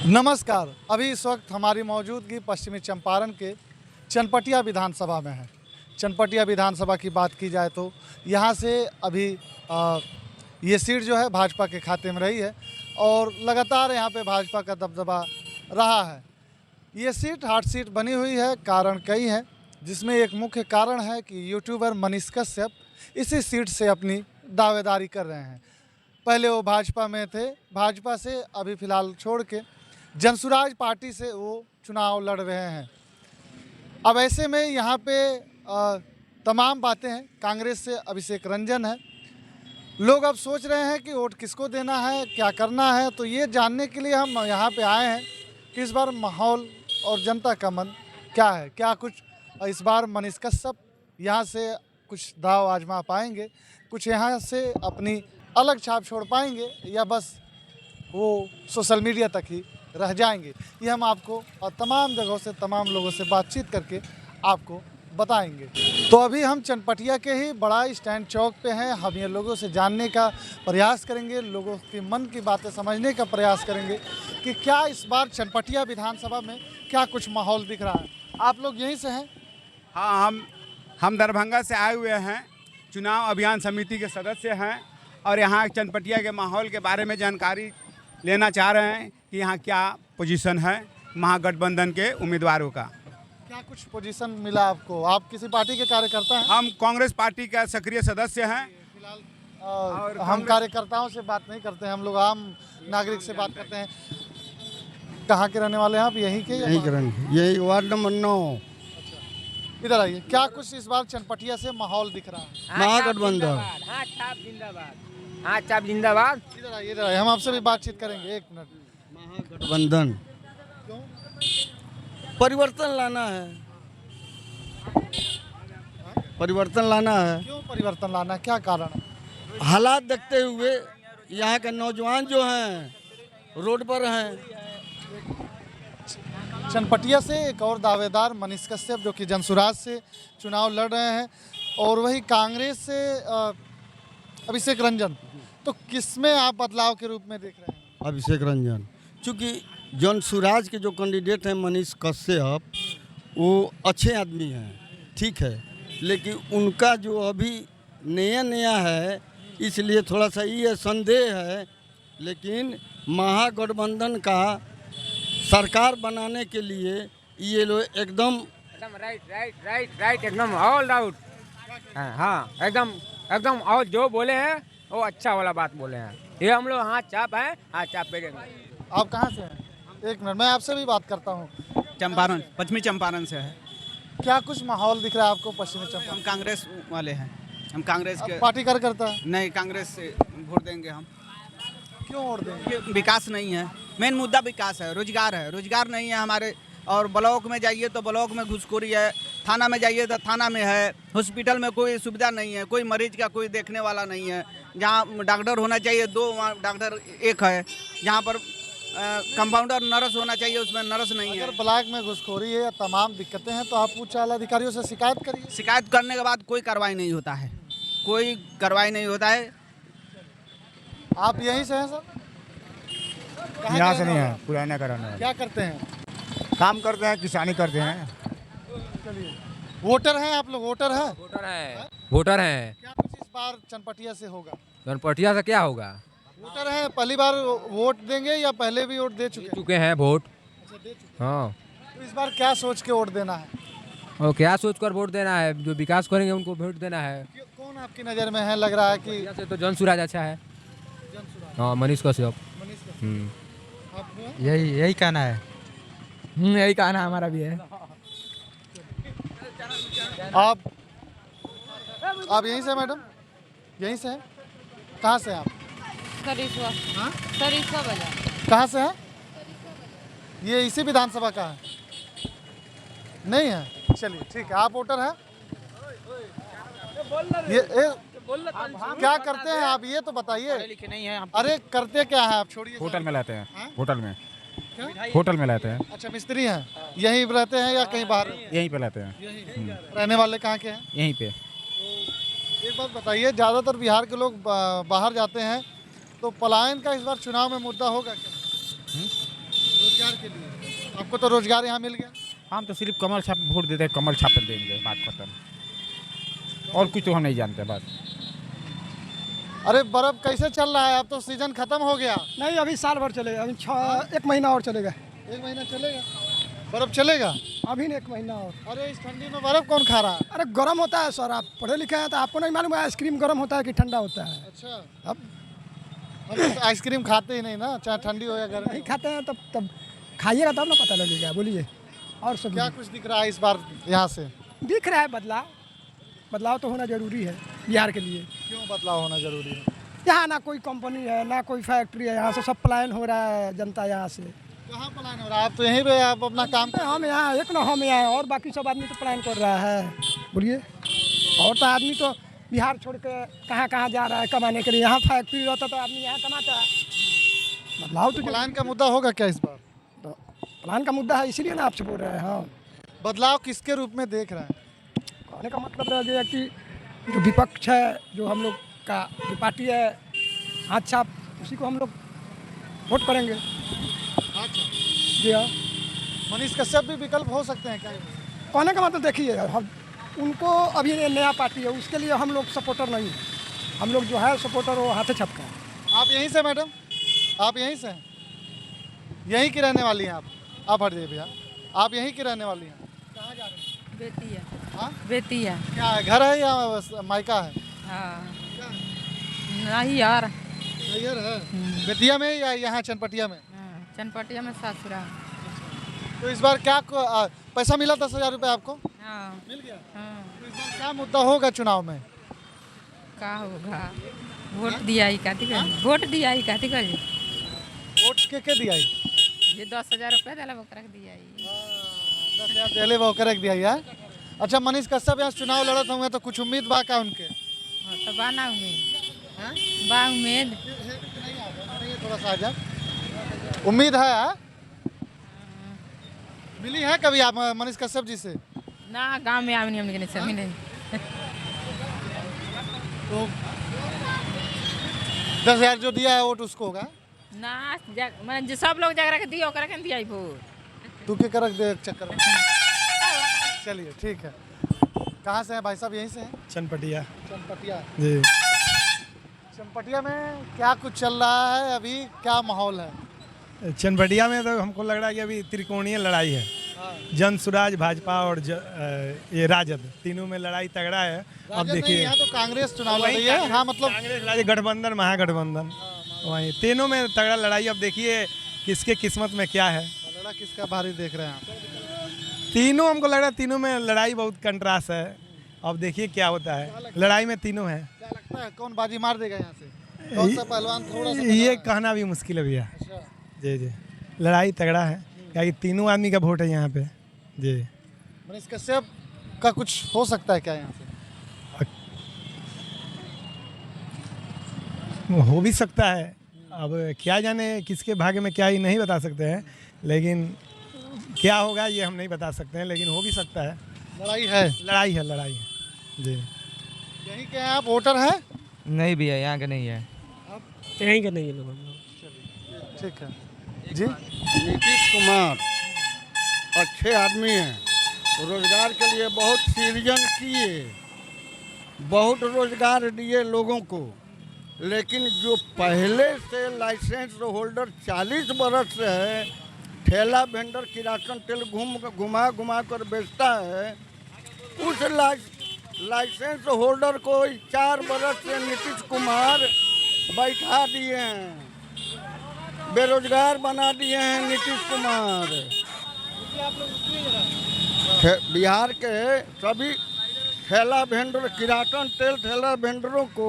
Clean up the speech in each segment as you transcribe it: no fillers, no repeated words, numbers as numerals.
नमस्कार। अभी इस वक्त हमारी मौजूदगी पश्चिमी चंपारण के चनपटिया विधानसभा में है। चनपटिया विधानसभा की बात की जाए तो यहाँ से अभी ये सीट जो है भाजपा के खाते में रही है और लगातार यहाँ पे भाजपा का दबदबा रहा है। ये सीट हॉट सीट बनी हुई है, कारण कई हैं, जिसमें एक मुख्य कारण है कि यूट्यूबर मनीष कश्यप इसी सीट से अपनी दावेदारी कर रहे हैं। पहले वो भाजपा में थे, भाजपा से अभी फ़िलहाल छोड़ के जनसुराज पार्टी से वो चुनाव लड़ रहे हैं। अब ऐसे में यहाँ पे तमाम बातें हैं। कांग्रेस से अभिषेक रंजन है। लोग अब सोच रहे हैं कि वोट किसको देना है, क्या करना है। तो ये जानने के लिए हम यहाँ पे आए हैं कि इस बार माहौल और जनता का मन क्या है, क्या कुछ इस बार मनीष कश्यप यहाँ से कुछ दाव आजमा पाएंगे, कुछ यहाँ से अपनी अलग छाप छोड़ पाएंगे, या बस वो सोशल मीडिया तक ही रह जाएंगे। ये हम आपको और तमाम जगहों से तमाम लोगों से बातचीत करके आपको बताएंगे। तो अभी हम चनपटिया के ही बड़ा स्टैंड चौक पे हैं। हम ये लोगों से जानने का प्रयास करेंगे, लोगों के मन की बातें समझने का प्रयास करेंगे कि क्या इस बार चनपटिया विधानसभा में क्या कुछ माहौल दिख रहा है। आप लोग यहीं से हैं? हाँ, हम दरभंगा से आए हुए हैं, चुनाव अभियान समिति के सदस्य हैं और यहाँ चनपटिया के माहौल के बारे में जानकारी लेना चाह रहे हैं कि यहाँ क्या पोजीशन है महागठबंधन के उम्मीदवारों का। क्या कुछ पोजीशन मिला आपको? आप किसी पार्टी के कार्यकर्ता हैं? हम कांग्रेस पार्टी का सक्रिय सदस्य हैं। फिलहाल हम कार्यकर्ताओं से बात नहीं करते हैं, हम लोग आम नागरिक से बात करते हैं। कहाँ के रहने वाले हैं आप? यहीं के? यही वार्ड नंबर 9। इधर आइए। क्या कुछ इस बार चनपटिया से माहौल दिख रहा है? महागठबंधन। हाँ छाप जिंदाबाद, हाँ छाप जिंदाबाद। इधर आइए, इधर आइए, हम आपसे भी बातचीत करेंगे। एक मिनट। महागठबंधन क्यों? परिवर्तन लाना है, परिवर्तन लाना है। क्यों परिवर्तन लाना, क्या कारण है? हालात देखते हुए यहाँ के नौजवान जो हैं रोड पर हैं। चनपटिया से एक और दावेदार मनीष कश्यप जो कि जनसुराज से चुनाव लड़ रहे हैं, और वही कांग्रेस से अभिषेक रंजन। तो किसमें आप बदलाव के रूप में देख रहे हैं? अभिषेक रंजन, चूँकि जनसुराज के जो कैंडिडेट हैं मनीष कश्यप, वो अच्छे आदमी हैं, ठीक है, लेकिन उनका जो अभी नया है, इसलिए थोड़ा सा ये संदेह है। लेकिन महागठबंधन का सरकार बनाने के लिए ये लोग एकदम राइट एकदम ऑल आउट। हाँ एकदम और जो बोले हैं वो अच्छा वाला बात बोले हैं। ये हम लोग हाथ चाप है, हाथ चाप पे देंगे। आप कहाँ से हैं? एक मिनट, मैं आपसे भी बात करता हूँ। चंपारण, पश्चिमी चंपारण से है। क्या कुछ माहौल दिख रहा है आपको पश्चिमी चंपारण? हम कांग्रेस वाले हैं, हम कांग्रेस के पार्टी कार्यकर्ता है? नहीं, कांग्रेस से वोट देंगे हम। क्यों वोट देंगे? ये विकास नहीं है, मेन मुद्दा विकास है, रोजगार नहीं है हमारे। और ब्लॉक में जाइए तो ब्लॉक में घुसखोरी है, थाना में जाइए तो थाना में है, हॉस्पिटल में कोई सुविधा नहीं है, कोई मरीज का कोई देखने वाला नहीं है। जहाँ डॉक्टर होना चाहिए 2, वहाँ डॉक्टर 1 है। जहाँ पर कंपाउंडर नर्स होना चाहिए, उसमें नर्स नहीं है। अगर ब्लॉक में घुसखोरी है या तमाम दिक्कतें हैं तो आप उच्च अधिकारियों से शिकायत करिए। शिकायत करने के बाद कोई कार्रवाई नहीं होता है, कोई कार्रवाई नहीं होता है। आप यहीं से हैं सर? यहाँ से नहीं है, पुराना कराना। क्या करते हैं? काम करते हैं, किसानी करते हैं। चलिए, वोटर हैं आप लोग? वोटर हैं? वोटर हैं। क्या कुछ इस बार चनपटिया से होगा? चनपटिया से क्या होगा? वोटर हैं, पहली बार वोट देंगे या पहले भी वोट दे चुके हैं वोट। अच्छा, दे चुके। हाँ, तो इस बार क्या सोच के वोट देना है? और क्या सोचकर वोट देना है? जो विकास करेंगे उनको वोट देना है। कौन आपकी नज़र में है, लग रहा है कि? यहाँ से तो जनसुराज अच्छा है। जनसुराज। हाँ, मनीष कश्यप। मनीष कश्यप। आप जो है? यही कहना है। यही कहना हमारा भी है। आप यहीं से मैडम? यहीं से हैं? कहाँ से हैं आप? सरिसवा। हाँ? सरिसवा बाजार। कहाँ से हैं? ये इसी विधानसभा का है? नहीं है? चलिए ठीक है। आप वोटर हैं? क्या करते हैं आप, ये तो बताइए। लिखे नहीं है। अरे करते क्या है आप? छोड़िए। होटल में रहते हैं। हाँ? होटल में क्या? होटल में रहते हैं। अच्छा, मिस्त्री हैं? यहीं रहते हैं या कहीं बाहर? यहीं पे रहते हैं। रहने वाले कहाँ के हैं? यहीं पे। एक बात बताइए, ज़्यादातर बिहार के लोग बाहर जाते हैं, तो पलायन का इस बार चुनाव में मुद्दा होगा क्या? के लिए? आपको तो रोजगार यहाँ मिल गया। हम तो सिर्फ कमल छाप वोट देते हैं, कमल छाप देंगे, बात खत्म। और कुछ तो हम नहीं जानते बस। अरे बर्फ कैसे चल रहा है? अब तो सीजन खत्म हो गया। नहीं, अभी साल भर चलेगा, अभी 1 महीना और चलेगा। 1 महीना चलेगा बर्फ चलेगा? अभी नहीं, 1 महीना और। अरे इस ठंडी में बर्फ कौन खा रहा है? अरे गर्म होता है सर, आप पढ़े लिखे हैं तो आपको नहीं मालूम है आइसक्रीम गर्म होता है कि ठंडा होता है। अच्छा, अब हम तो आइसक्रीम खाते ही नहीं ना, चाहे ठंडी हो या गर्मी। नहीं खाते हैं तब खाइएगा तब ना पता लगेगा। बोलिए और सब क्या कुछ दिख रहा है इस बार यहाँ से? दिख रहा है बदलाव तो होना जरूरी है बिहार के लिए। क्यों बदलाव होना जरूरी है? यहाँ ना कोई कंपनी है ना कोई फैक्ट्री है, यहाँ से सब पलायन हो रहा है जनता यहाँ से। कहाँ पलायन हो रहा है? आप तो यहीं पे आप अपना काम हम यहाँ एक ना हम यहाँ और बाकी सब आदमी तो पलायन कर रहा है। बोलिए, और तो आदमी तो बिहार छोड़ के कहाँ कहाँ जा रहा है कमाने के लिए। यहाँ फैक्ट्री रहता तो आदमी यहाँ कमाता है। बदलाव तो पलायन का मुद्दा होगा क्या इस बार? पलायन का मुद्दा है, इसीलिए ना आपसे बोल रहे हैं। हाँ, बदलाव किसके रूप में देख रहे हैं? कहने का मतलब रह गया कि जो विपक्ष है, जो हम लोग का जो पार्टी है हाथ छाप, उसी को हम लोग वोट करेंगे। जी हाँ, मनीष कश्यप भी विकल्प हो सकते हैं क्या? कहने का मतलब देखिए, हम उनको अभी नया पार्टी है, उसके लिए हम लोग सपोर्टर नहीं है। हम लोग जो है सपोर्टर वो हाथे छप का है। आप यहीं से मैडम? आप यहीं से हैं? यहीं की रहने वाली हैं आप हट जाइए भैया। आप यहीं की रहने वाली हैं? कहाँ जा रहे हैं? बेतिया। हाँ, बेतिया। क्या है, घर है या मायका है? हाँ, क्या है? नहीं यार। नैहर है बेतिया में या यहाँ चनपटिया में? चनपटिया में सासुरा। तो इस बार क्या पैसा मिला 10,000 रुपये आपको? हाँ। मिल गया। हाँ, तो इस बार क्या मुद्दा होगा चुनाव में? का होगा? वोट दिया ही कहती कर, वोट दिया ही कहती कर। वोट के दिया ही? ये 10,000 रुपया दिला वो करके दिया ही। 10,000 दिले वो कर दिया यार। अच्छा, मनीष कश्यप यहाँ चुनाव लड़त होंगे तो कुछ उम्मीद बा का उनके? हाँ, तो बा ना उम्मीद। हाँ? बा उम्मीद। थोड़ा सा आजा। उम्मीद है? हाँ? मिली है कभी आप मनीष कश्यप जी से? ना, गांव में आमनी हमने नहीं मिले। तो 10,000 जो दिया है वोट उसको होगा ना, मैंने जो सब लोग जाकर के दिया ओकरा के दिया ही वोट। तू के करक दे चक्कर में। चलिए ठीक है। कहाँ से हैं भाई साहब? यहीं से हैं? चनपटिया। चनपटिया जी। चनपटिया में क्या कुछ चल रहा है अभी? क्या माहौल है? चनपटिया में तो हमको लग रहा है कि अभी त्रिकोणीय लड़ाई है। जन सुराज, भाजपा और ये राजद, तीनों में लड़ाई तगड़ा है। अब देखिए, यहाँ तो कांग्रेस चुनाव लड़ रही है। हाँ, मतलब कांग्रेस राजद गठबंधन, महागठबंधन, वहीं तीनों में तगड़ा लड़ाई। अब देखिए किसके किस्मत में क्या है। लड़ा किसका भारी देख रहे हैं आप? तीनों हमको लग रहा है तीनों में लड़ाई बहुत कंट्रास्ट है। अब देखिए क्या होता है, लड़ाई में तीनों है। क्या लगता है कौन बाजी मार देगा यहाँ से? कौन सा पहलवान थोड़ा सा ये कहना भी मुश्किल है भैया। अच्छा, जी जी, लड़ाई तगड़ा है क्योंकि तीनों आदमी का वोट है यहाँ पे। जी, मनीष कश्यप का कुछ हो सकता है क्या यहाँ से? हो भी सकता है, अब क्या जाने किसके भाग्य में क्या, ही नहीं बता सकते हैं। लेकिन क्या होगा ये हम नहीं बता सकते हैं, लेकिन हो भी सकता है। लड़ाई है? लड़ाई है जी। यहीं के हैं आप? वोटर हैं? नहीं भैया, यहाँ का नहीं है। यहीं का नहीं है लोग। ठीक है जी। नीतीश कुमार अच्छे आदमी हैं, रोजगार के लिए बहुत सृजन किए, बहुत रोजगार दिए लोगों को। लेकिन जो पहले से लाइसेंस होल्डर 40 बरस से है, ठेला वेंडर किरासन तेल घुमा कर बेचता है, उस लाइसेंस होल्डर को 4 बरस से नीतीश कुमार बैठा दिए हैं, बेरोजगार बना दिए हैं नीतीश कुमार। बिहार के सभी ठेला वेंडर, किरासन तेल ठेला वेंडरों को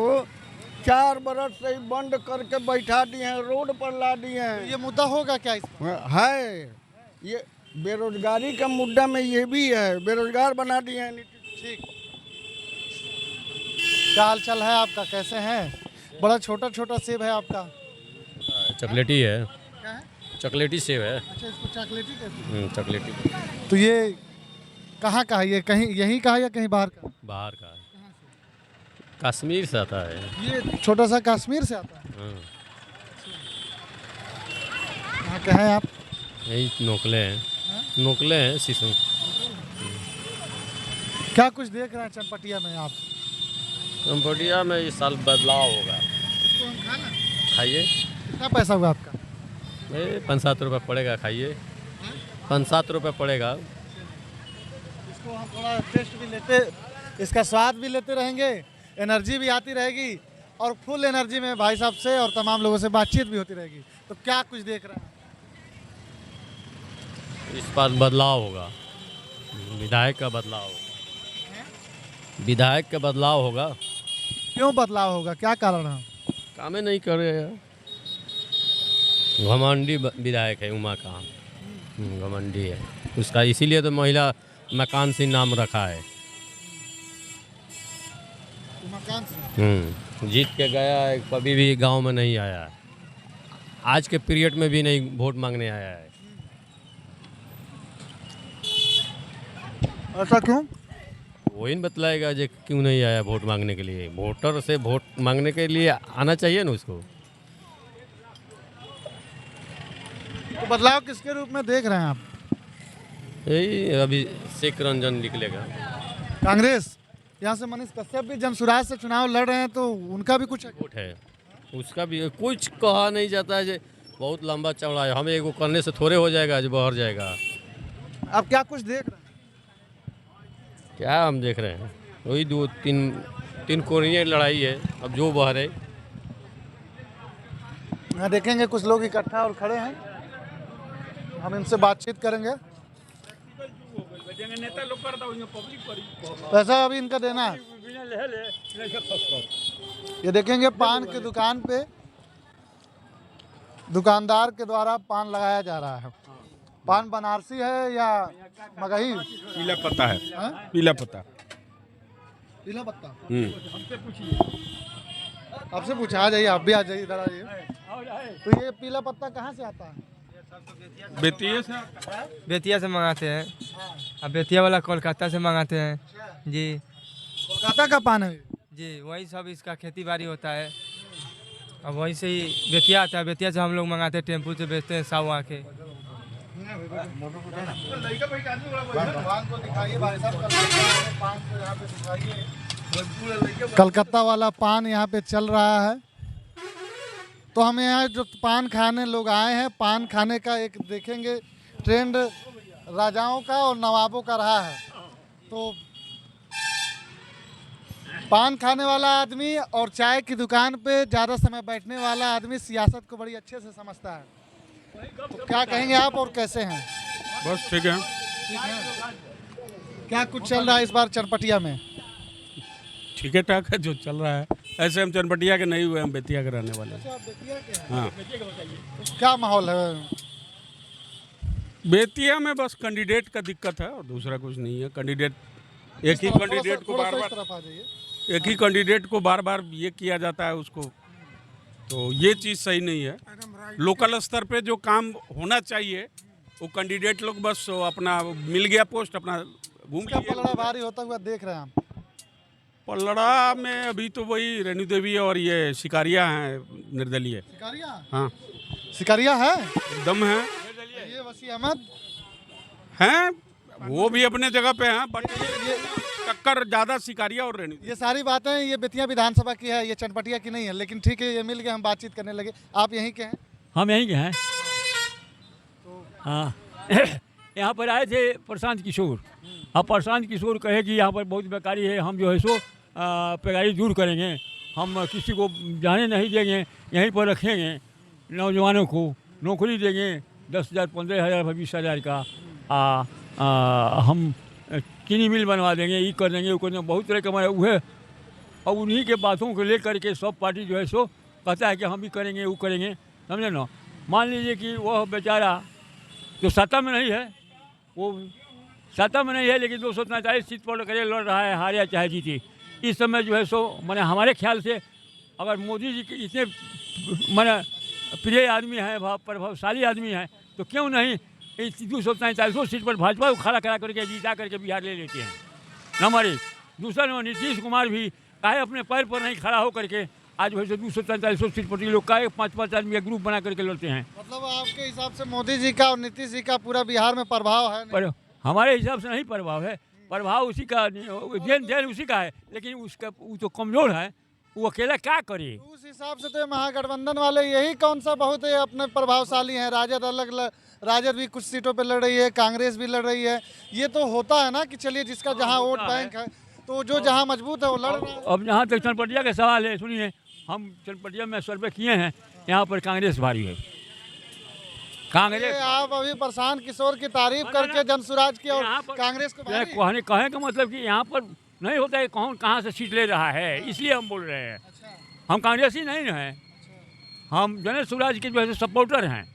4 बरस से ही बंद करके बैठा दिए हैं, रोड पर ला दिए हैं। ये मुद्दा होगा क्या इसमें? है, ये बेरोजगारी का मुद्दा में ये भी है, बेरोजगार बना दिए हैं नीतीश। ठीक। क्या हाल चाल है आपका? कैसे हैं? बड़ा छोटा छोटा सेब है आपका। चॉकलेटी है। क्या है? चॉकलेटी सेब है। अच्छा, इसको चॉकलेटी कहते हैं। चॉकलेटी। तो ये कहाँ का है? ये कहीं यहीं का है या कहीं बाहर का? बाहर का है, कश्मीर से आता है। ये छोटा सा कश्मीर से आता है। हाँ। कहाँ के हैं आप? यही नोकले हैं, नोकले हैं शीशम। क्या कुछ देख रहे हैं चनपटिया में आप? चनपटिया में इस साल बदलाव होगा। इसको हम खाना खाइए, कितना पैसा हुआ आपका? 5-7 रुपये पड़ेगा, खाइए। 5-7 रुपये पड़ेगा। इसको हम थोड़ा टेस्ट भी लेते, इसका स्वाद भी लेते रहेंगे, एनर्जी भी आती रहेगी और फुल एनर्जी में भाई साहब से और तमाम लोगों से बातचीत भी होती रहेगी। तो क्या कुछ देख रहे हैं? इस बार बदलाव होगा, विधायक का बदलाव होगा। विधायक का बदलाव होगा। क्यों बदलाव होगा, क्या कारण है? कामें नहीं कर रहे हैं। घमंडी विधायक है उमाकांत, घमंडी है उसका, इसीलिए तो महिला मकान सिंह नाम रखा है। उमाकांत सिंह जीत के गया है, कभी भी गांव में नहीं आया है। आज के पीरियड में भी नहीं वोट मांगने आया है। ऐसा क्यों? वही बतलाएगा जो क्यों नहीं आया वोट मांगने के लिए। वोटर से वोट मांगने के लिए आना चाहिए ना उसको। तो बदलाव किसके रूप में देख रहे हैं आप? यही अभी शेख रंजन निकलेगा। कांग्रेस, यहाँ से मनीष कश्यप भी जनसुराज से चुनाव लड़ रहे हैं, तो उनका भी कुछ वोट है उसका भी। कुछ कहा नहीं जाता है, जो बहुत लंबा चौड़ा है। हमें एगो करने से थोड़े हो जाएगा जो बहर जाएगा। आप क्या कुछ देख रहे हैं? क्या हम देख रहे हैं, वही 2-3 कोरिया लड़ाई है। अब जो बहरे यहाँ देखेंगे कुछ लोग इकट्ठा और खड़े हैं, हम इनसे बातचीत करेंगे। पैसा अभी इनका देना है। ये देखेंगे पान की दुकान पे दुकानदार के द्वारा पान लगाया जा रहा है। पान बनारसी है या मगही? पीला पत्ता है। पीला पत्ता। पीला पत्ता। आपसे पूछा, आ जाइए, आप भी आ जाइए, इधर आइए। तो ये पीला पत्ता कहाँ से आता है? बेतिया से मंगाते हैं। अब बेतिया वाला कोलकाता से मंगाते हैं जी। कोलकाता का पान है जी, वही सब इसका खेती बाड़ी होता है। अब वहीं से ही बेतिया आता है, बेतिया से हम लोग मंगाते हैं, टेम्पू से बेचते हैं साव आके। कलकत्ता वाला पान यहाँ पे चल रहा है। तो हम यहाँ जो पान खाने लोग आए हैं, पान खाने का एक देखेंगे ट्रेंड राजाओं का और नवाबों का रहा है। तो पान खाने वाला आदमी और चाय की दुकान पे ज़्यादा समय बैठने वाला आदमी सियासत को बड़ी अच्छे से समझता है। तो क्या कहेंगे आप और कैसे हैं? बस ठीक है। ठीक है। क्या कुछ चल रहा है इस बार चनपटिया में? ठीक है, ठाक है जो चल रहा है। ऐसे हम चनपटिया के नहीं हुए, हम बेतिया के रहने वाले हैं। हाँ। तो क्या माहौल है बेतिया में? बस कैंडिडेट का दिक्कत है और दूसरा कुछ नहीं है। कैंडिडेट एक ही कैंडिडेट को बार बार ये किया जाता है उसको, तो ये चीज़ सही नहीं है। लोकल स्तर पे जो काम होना चाहिए वो कैंडिडेट लोग बस अपना मिल गया पोस्ट, अपना घूम क्या पलड़ा भारी होता हुआ देख रहे हैं आप? पलड़ा में अभी तो वही रेणु देवी और ये शिकारिया हैं, निर्दलीय। शिकारिया? हाँ, शिकारिया है, एकदम है। ये वसी अहमद हैं, वो भी अपने जगह पे हैं, बट ये टक्कर ज़्यादा शिकारिया और रेणु। ये सारी बातें ये बेतिया विधानसभा की है, ये चनपटिया की नहीं है। लेकिन ठीक है, ये मिल के हम बातचीत करने लगे। आप यहीं के हैं? हम यहीं के हैं। हाँ यहाँ पर आए थे प्रशांत किशोर। अब प्रशांत किशोर कहे कि यहाँ पर बहुत बेकारी है, हम जो है सो बेकारी दूर करेंगे, हम किसी को जाने नहीं देंगे, यहीं पर रखेंगे, नौजवानों को नौकरी देंगे 10,000, 15,000, 20,000 का। हम चीनी मिल बनवा देंगे, ये कर देंगे, वो कर देंगे, बहुत तरह के हमारे हुए। और उन्हीं के बातों को लेकर के सब पार्टी जो है सो कहता है कि हम भी करेंगे, वो करेंगे, समझे ना। मान लीजिए कि वह बेचारा जो सत्ता में नहीं है, वो सत्ता में नहीं है लेकिन 243 सीट पर करे लड़ रहा है, हारे चाहे जीते। इस समय जो है सो मैंने हमारे ख्याल से अगर मोदी जी के इतने मैंने प्रिय आदमी हैं, प्रभावशाली आदमी हैं, तो क्यों नहीं 243 सीट पर भाजपा को खड़ा करा करके जीता करके बिहार ले लेते हैं। नंबर 1। दूसरा नंबर, नीतीश कुमार भी काहे अपने पैर पर नहीं खड़ा हो करके आज वैसे 243 सीट पर लोग का 5-5 आदमी का ग्रुप बना करके लड़ते हैं। मतलब आपके हिसाब से मोदी जी का और नीतीश जी का पूरा बिहार में प्रभाव है नहीं? पर हमारे हिसाब से नहीं प्रभाव है, प्रभाव उसी का देन उसी का है, लेकिन उसका वो तो कमज़ोर है, वो अकेला क्या करे। उस हिसाब से तो महागठबंधन वाले यही कौन सा बहुत अपने प्रभावशाली हैं। राजद भी कुछ सीटों पे लड़ रही है, कांग्रेस भी लड़ रही है। ये तो होता है ना कि चलिए जिसका जहाँ वोट बैंक है तो जो जहाँ मजबूत है वो लड़ रहा है। अब जहाँ तक चनपटिया का सवाल है, सुनिए, हम चनपटिया में सर्वे किए हैं, यहाँ पर कांग्रेस भारी है। कांग्रेस आप अभी प्रशांत किशोर की तारीफ करके जनसुराज की और कांग्रेस को भारी? कहने का मतलब कि यहाँ पर नहीं होता है कौन कहाँ से सीट ले रहा है, इसलिए हम बोल रहे हैं। हम कांग्रेस ही नहीं हैं, हम जनसुराज के जो है सपोर्टर हैं,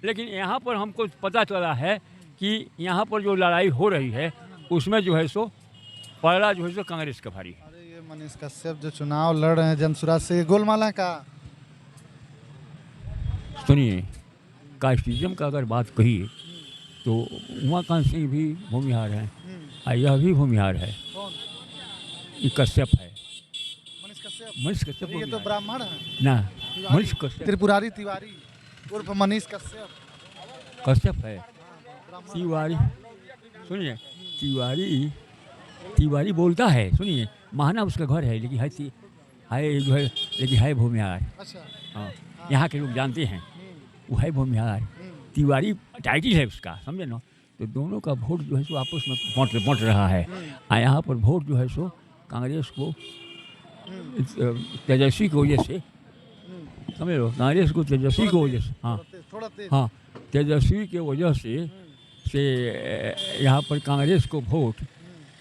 लेकिन यहाँ पर हमको पता चला है कि यहाँ पर जो लड़ाई हो रही है उसमें जो है सो पहला जो है सो कांग्रेस का भारी। अरे ये मनीष कश्यप जो चुनाव लड़ रहे हैं जनसुराज से, गोलमाला का सुनिए, कास्टिज्म का अगर बात कहिए तो उमाकांत सिंह भी भूमिहार है और यह भी भूमिहार है। ये कश्यप है, मनीष कश्यप। ये तो ब्राह्मण है ना, मनीष कश्यप त्रिपुरारी तिवारी उर्फ मनीष कश्यप है। तिवारी सुनिए, तिवारी बोलता है, सुनिए, महाना उसका घर है, लेकिन है जो है, लेकिन है भूमिहार। हाँ, यहाँ के लोग जानते हैं वो है भूमिहार। तिवारी टाइटल है उसका, समझे ना। तो दोनों का वोट जो है सो आपस में बंट रहा है। यहाँ पर वोट जो है सो कांग्रेस को तेजस्वी की वजह से, समझ लो, कांग्रेस को तेजस्वी की वजह से, हाँ तेजस्वी के वजह से यहाँ पर कांग्रेस को वोट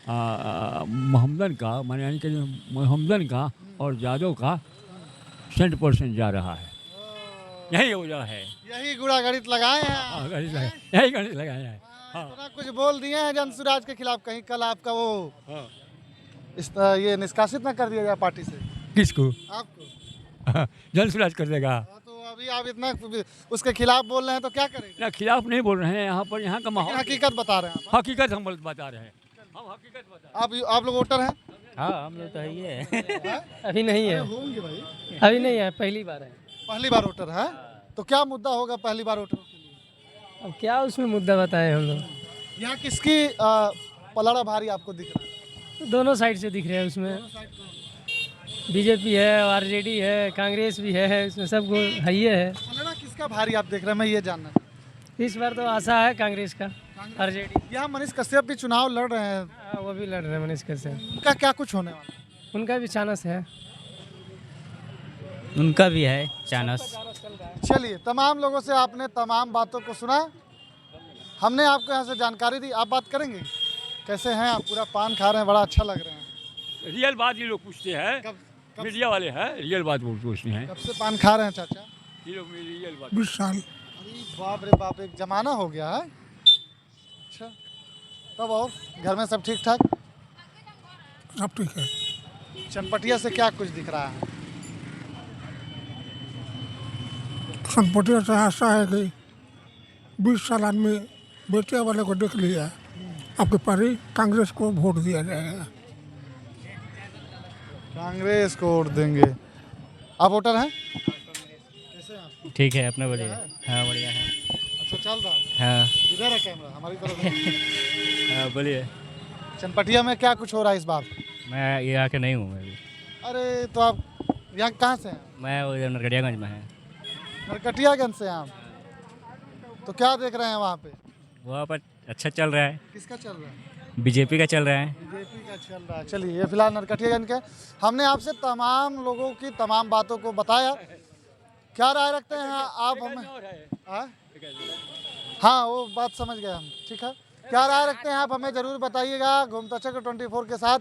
मोहम्मदन का, माने यानी कि मोहम्मदन का और यादव का 100% जा रहा है। यही वजह है, यही गुड़ा गणित लगाए हैं। यही गणित लगाए हैं। हाँ। कुछ बोल दिए हैं जनसुराज के खिलाफ, कहीं कल आपका वो ये निष्कासित ना कर दिया जाए पार्टी से? किसको? आपको। जनसुराज कर देगा। तो अभी आप इतना उसके खिलाफ बोल रहे हैं तो क्या करेंगे? ना, खिलाफ नहीं बोल रहे हैं, यहाँ पर यहाँ का माहौल हकीकत बता रहे हैं। हकीकत हम बता रहे हैं, हम हकीकत बता। आप लोग वोटर हैं? हाँ, हम लोग तो है ही है। अभी नहीं है, होंगे भाई, अभी नहीं है, पहली बार है। पहली बार वोटर है तो क्या मुद्दा होगा पहली बार वोटरों के लिए? अब क्या उसमें मुद्दा बताएं हम लोग? यहाँ किसकी पलड़ा भारी आपको दिख रहा है? तो दोनों साइड से दिख रहे हैं उसमें। बीजेपी है, आरजेडी है, कांग्रेस भी है, इसमें सब है ही है। पलड़ा किसका भारी आप देख रहे हैं? मैं ये जानना चाहता इस बार तो आशा है कांग्रेस का, आरजेडी। यहाँ मनीष कश्यप भी चुनाव लड़ रहे हैं। हाँ, वो भी लड़ रहे हैं मनीष कश्यप। उनका क्या कुछ होने वाला है? उनका भी चांस है। उनका भी है चांस। चलिए, तमाम लोगों से आपने तमाम बातों को सुना, हमने आपको यहाँ से जानकारी दी। आप बात करेंगे? कैसे हैं आप? पूरा पान खा रहे हैं, बड़ा अच्छा लग रहे हैं। रियल बात ये लोग पूछते हैं, मीडिया वाले हैं, रियल बात पूछते हैं। कब से पान खा रहे हैं चाचा? ये लोग रियल बात। 20 साल। अरे बाप रे बाप, एक जमाना हो गया है। अच्छा, तब और घर में सब ठीक ठाक? सब ठीक है। चनपटिया से क्या कुछ दिख रहा है? चनपटिया से ऐसा है कि 20 साल आदमी बेटे वाले को देख लिया, आपके पारी कांग्रेस को वोट दिया जाएगा। कांग्रेस को वोट देंगे। आप वोटर हैं? कैसे हैं आप? ठीक है, अपना बढ़िया। हाँ, बढ़िया है। अच्छा चल रहा है? हाँ। इधर है कैमरा, हमारी तरफ। हाँ, बोलिए। चनपटिया में क्या कुछ हो रहा है इस बार? मैं यहाँ के नहीं हूँ मैं भी। अरे तो आप यहाँ कहाँ से हैं? मैं उधर नरकटियागंज में है। नरकटियागंज से हैं आप? तो क्या देख रहे हैं वहाँ पे? वहाँ पर अच्छा चल रहा है। किसका चल रहा है? बीजेपी का चल रहा है। बीजेपी का चल रहा है। चलिए, ये फिलहाल नरकटियागंज के, हमने आपसे तमाम लोगों की तमाम बातों को बताया। क्या राय रखते हैं आप हमें? हाँ, वो बात समझ गए हम, ठीक है। क्या राय रखते हैं आप हमें ज़रूर बताइएगा। घूमता चक्र 24 के साथ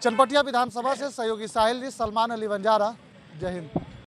चनपटिया विधानसभा से सहयोगी साहिल जी, सलमान अली बंजारा। जय हिंद।